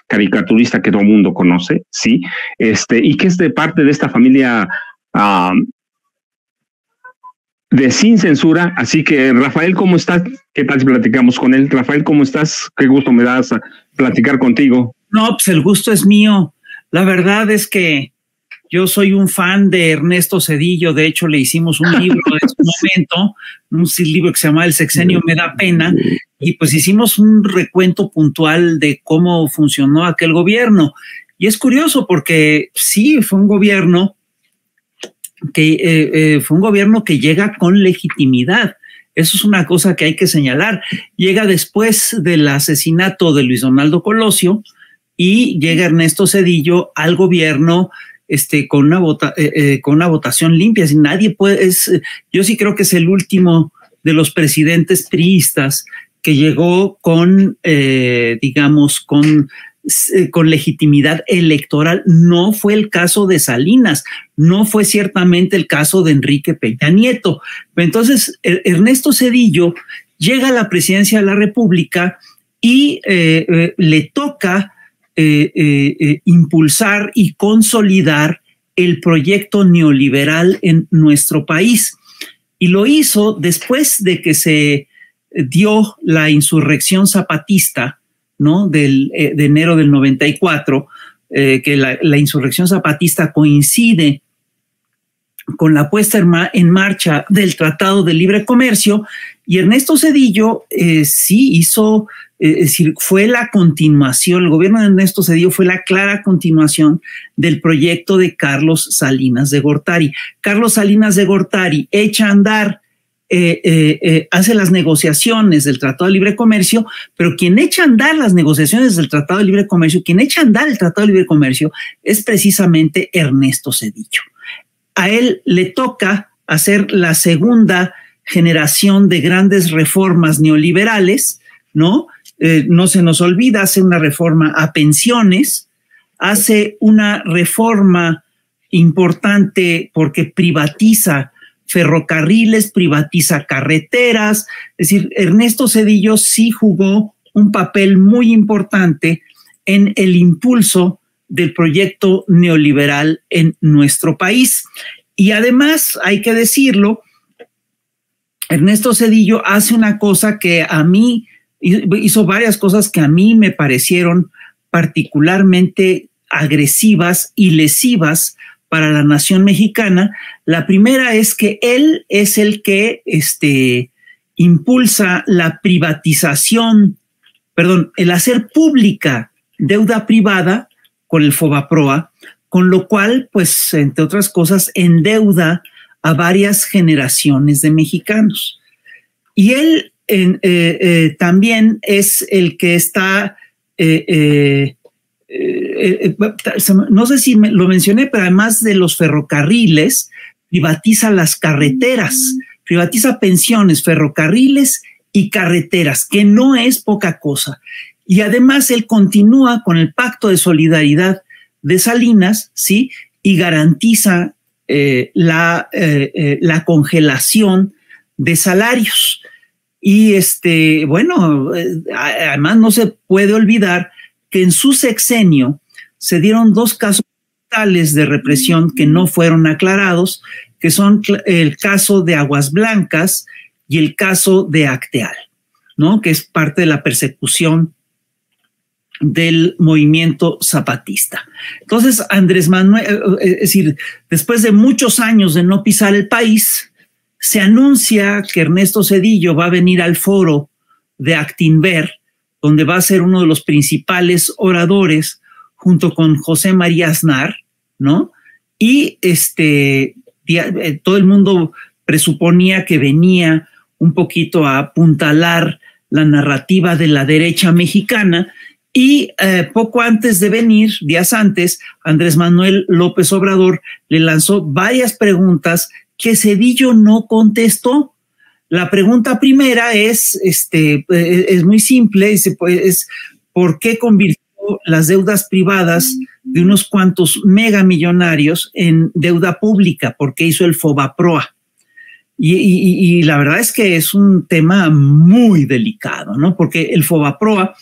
caricaturista que todo el mundo conoce, sí, y que es de parte de esta familia de Sin Censura. Así que, Rafael, ¿cómo estás? ¿Qué tal si platicamos con él? Rafael, ¿cómo estás? Qué gusto me das a platicar contigo. No, pues el gusto es mío. La verdad es que yo soy un fan de Ernesto Zedillo. De hecho, le hicimos un libro en su momento, un libro que se llama El Sexenio Me Da Pena, y pues hicimos un recuento puntual de cómo funcionó aquel gobierno. Y es curioso porque sí, fue un gobierno que llega con legitimidad. Eso es una cosa que hay que señalar. Llega después del asesinato de Luis Donaldo Colosio y llega Ernesto Zedillo al gobierno con una votación limpia. Si nadie puede, yo sí creo que es el último de los presidentes priistas que llegó con, digamos, con legitimidad electoral. No fue el caso de Salinas, no fue ciertamente el caso de Enrique Peña Nieto. Entonces, Ernesto Zedillo llega a la presidencia de la República y le toca impulsar y consolidar el proyecto neoliberal en nuestro país. Y lo hizo después de que se dio la insurrección zapatista, ¿no? De enero del 94, que la insurrección zapatista coincide con la puesta en marcha del Tratado de Libre Comercio, y Ernesto Zedillo sí hizo, es decir, fue la continuación, el gobierno de Ernesto Zedillo fue la clara continuación del proyecto de Carlos Salinas de Gortari. Carlos Salinas de Gortari echa a andar, hace las negociaciones del Tratado de Libre Comercio, pero quien echa a andar las negociaciones del Tratado de Libre Comercio, quien echa a andar el Tratado de Libre Comercio es precisamente Ernesto Zedillo. A él le toca hacer la segunda generación de grandes reformas neoliberales, ¿no? No se nos olvida, hace una reforma a pensiones, hace una reforma importante porque privatiza ferrocarriles, privatiza carreteras. Es decir, Ernesto Zedillo sí jugó un papel muy importante en el impulso del proyecto neoliberal en nuestro país. Y además, hay que decirlo, Ernesto Zedillo hace una cosa que a mí, hizo varias cosas que a mí me parecieron particularmente agresivas y lesivas para la nación mexicana. La primera es que él es el que impulsa la privatización, el hacer pública deuda privada con el Fobaproa, con lo cual, pues, entre otras cosas, endeuda a varias generaciones de mexicanos. Y él también es el que está, no sé si lo mencioné, pero además de los ferrocarriles, privatiza las carreteras, privatiza pensiones, ferrocarriles y carreteras, que no es poca cosa. Y además él continúa con el Pacto de Solidaridad de Salinas, ¿sí? Y garantiza la congelación de salarios. Y además no se puede olvidar que en su sexenio se dieron dos casos totales de represión que no fueron aclarados, que son el caso de Aguas Blancas y el caso de Acteal, ¿no? Que es parte de la persecución del movimiento zapatista. Entonces, Andrés Manuel, es decir, después de muchos años de no pisar el país, se anuncia que Ernesto Zedillo va a venir al foro de Actinver, donde va a ser uno de los principales oradores, junto con José María Aznar, ¿no? Y todo el mundo presuponía que venía un poquito a apuntalar la narrativa de la derecha mexicana. Y poco antes de venir, días antes, Andrés Manuel López Obrador le lanzó varias preguntas que Zedillo no contestó. La pregunta primera es muy simple, es ¿por qué convirtió las deudas privadas de unos cuantos megamillonarios en deuda pública? ¿Por qué hizo el Fobaproa? Y la verdad es que es un tema muy delicado, ¿no? Porque el Fobaproa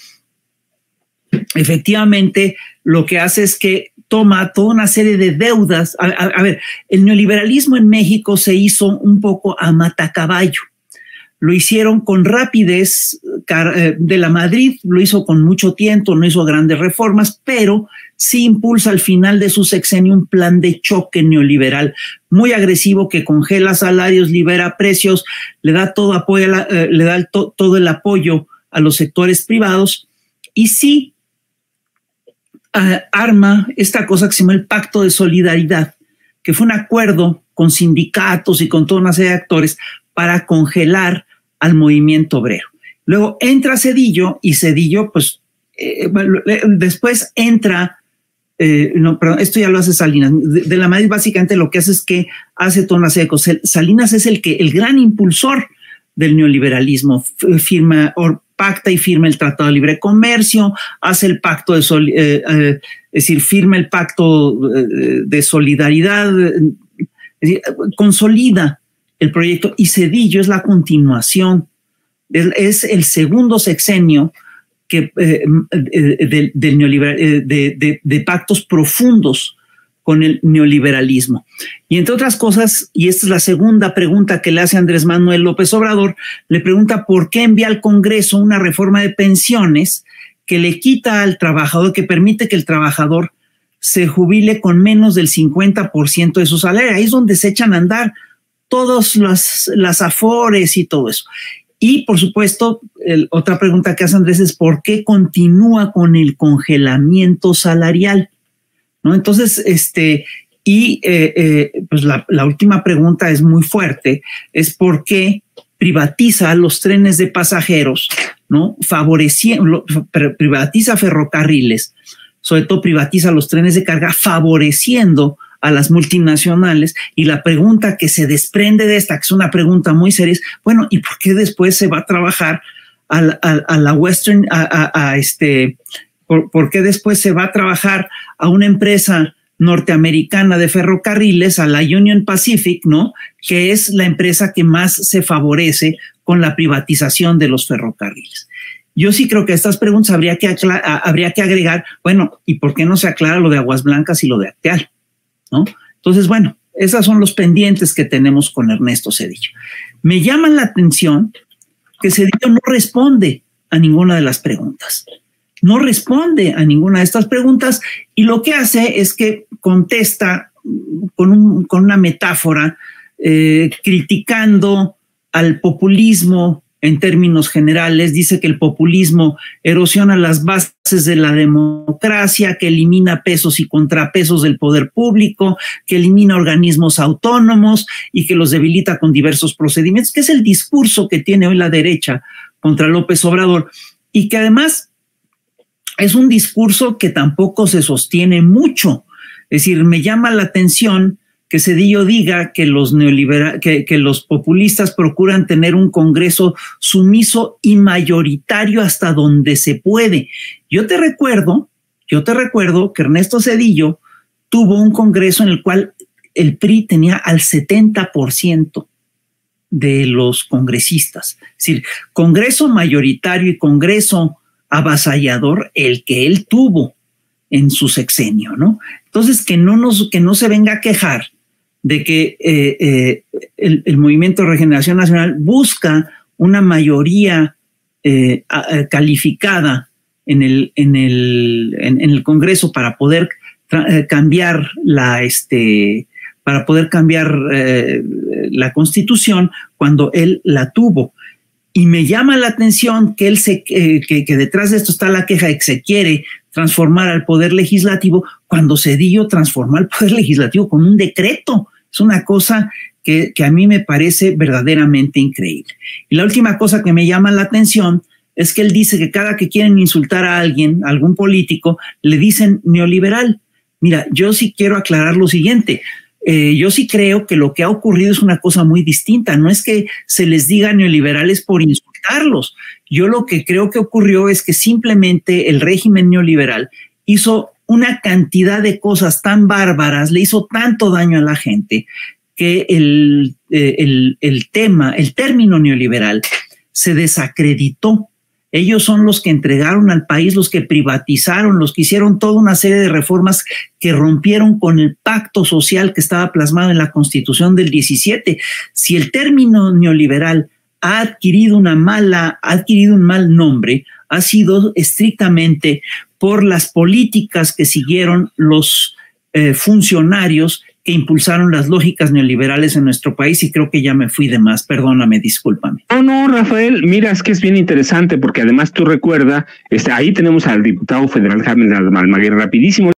efectivamente lo que hace es que toma toda una serie de deudas. A ver, el neoliberalismo en México se hizo un poco a matacaballo. Lo hicieron con rapidez, de la Madrid lo hizo con mucho tiempo, no hizo grandes reformas, pero sí impulsa al final de su sexenio un plan de choque neoliberal muy agresivo que congela salarios, libera precios, le da todo apoyo, le da todo el apoyo a los sectores privados y sí arma esta cosa que se llama el Pacto de Solidaridad, que fue un acuerdo con sindicatos y con toda una serie de actores para congelar al movimiento obrero. Luego entra Zedillo y Zedillo, pues, después entra, no, perdón, esto ya lo hace Salinas. De la Madrid básicamente lo que hace es que hace toda una serie de cosas. Salinas es el gran impulsor del neoliberalismo, pacta y firma el Tratado de Libre Comercio, hace el pacto es decir, firma el pacto de solidaridad, es decir, consolida el proyecto y Zedillo es la continuación, es el segundo sexenio que, del neoliberal, de pactos profundos con el neoliberalismo. Y entre otras cosas, y esta es la segunda pregunta que le hace Andrés Manuel López Obrador, le pregunta por qué envía al Congreso una reforma de pensiones que le quita al trabajador, que permite que el trabajador se jubile con menos del 50% de su salario. Ahí es donde se echan a andar todas las afores y todo eso. Y, por supuesto, otra pregunta que hace Andrés es ¿por qué continúa con el congelamiento salarial? ¿No? Entonces, pues la última pregunta es muy fuerte, es ¿por qué privatiza los trenes de pasajeros, ¿no? Privatiza ferrocarriles, sobre todo privatiza los trenes de carga, favoreciendo a las multinacionales? Y la pregunta que se desprende de esta, que es una pregunta muy seria, es, bueno, ¿y por qué después se va a trabajar a la Western, ¿por qué después se va a trabajar a una empresa norteamericana de ferrocarriles, a la Union Pacific, ¿no? Que es la empresa que más se favorece con la privatización de los ferrocarriles. Yo sí creo que a estas preguntas habría que agregar, bueno, ¿y por qué no se aclara lo de Aguas Blancas y lo de Acteal? ¿No? Entonces, bueno, esos son los pendientes que tenemos con Ernesto Zedillo. Me llama la atención que Zedillo no responde a ninguna de las preguntas. No responde a ninguna de estas preguntas y lo que hace es que contesta con una metáfora criticando al populismo en términos generales. Dice que el populismo erosiona las bases de la democracia, que elimina pesos y contrapesos del poder público, que elimina organismos autónomos y que los debilita con diversos procedimientos, que es el discurso que tiene hoy la derecha contra López Obrador y que además es un discurso que tampoco se sostiene mucho. Es decir, me llama la atención que Zedillo diga que que los populistas procuran tener un Congreso sumiso y mayoritario hasta donde se puede. Yo te recuerdo que Ernesto Zedillo tuvo un Congreso en el cual el PRI tenía al 70% de los congresistas. Es decir, Congreso mayoritario y Congreso avasallador el que él tuvo en su sexenio, ¿no? Entonces, que no se venga a quejar de que el Movimiento de Regeneración Nacional busca una mayoría calificada en el Congreso para poder cambiar la Constitución cuando él la tuvo. Y me llama la atención que que detrás de esto está la queja de que se quiere transformar al Poder Legislativo cuando Zedillo transformó al Poder Legislativo con un decreto. Es una cosa que a mí me parece verdaderamente increíble. Y la última cosa que me llama la atención es que él dice que cada que quieren insultar a alguien, a algún político, le dicen neoliberal. Mira, yo sí quiero aclarar lo siguiente. Yo sí creo que lo que ha ocurrido es una cosa muy distinta. No es que se les diga neoliberales por insultarlos. Yo lo que creo que ocurrió es que simplemente el régimen neoliberal hizo una cantidad de cosas tan bárbaras, le hizo tanto daño a la gente, que el término neoliberal se desacreditó. Ellos son los que entregaron al país, los que privatizaron, los que hicieron toda una serie de reformas que rompieron con el pacto social que estaba plasmado en la Constitución del 17. Si el término neoliberal ha adquirido un mal nombre, ha sido estrictamente por las políticas que siguieron los funcionarios que impulsaron las lógicas neoliberales en nuestro país, y creo que ya me fui de más. Perdóname, discúlpame. No, Rafael, mira, es que es bien interesante porque además tú recuerdas, ahí tenemos al diputado federal Jaime Almaguer, rapidísimo.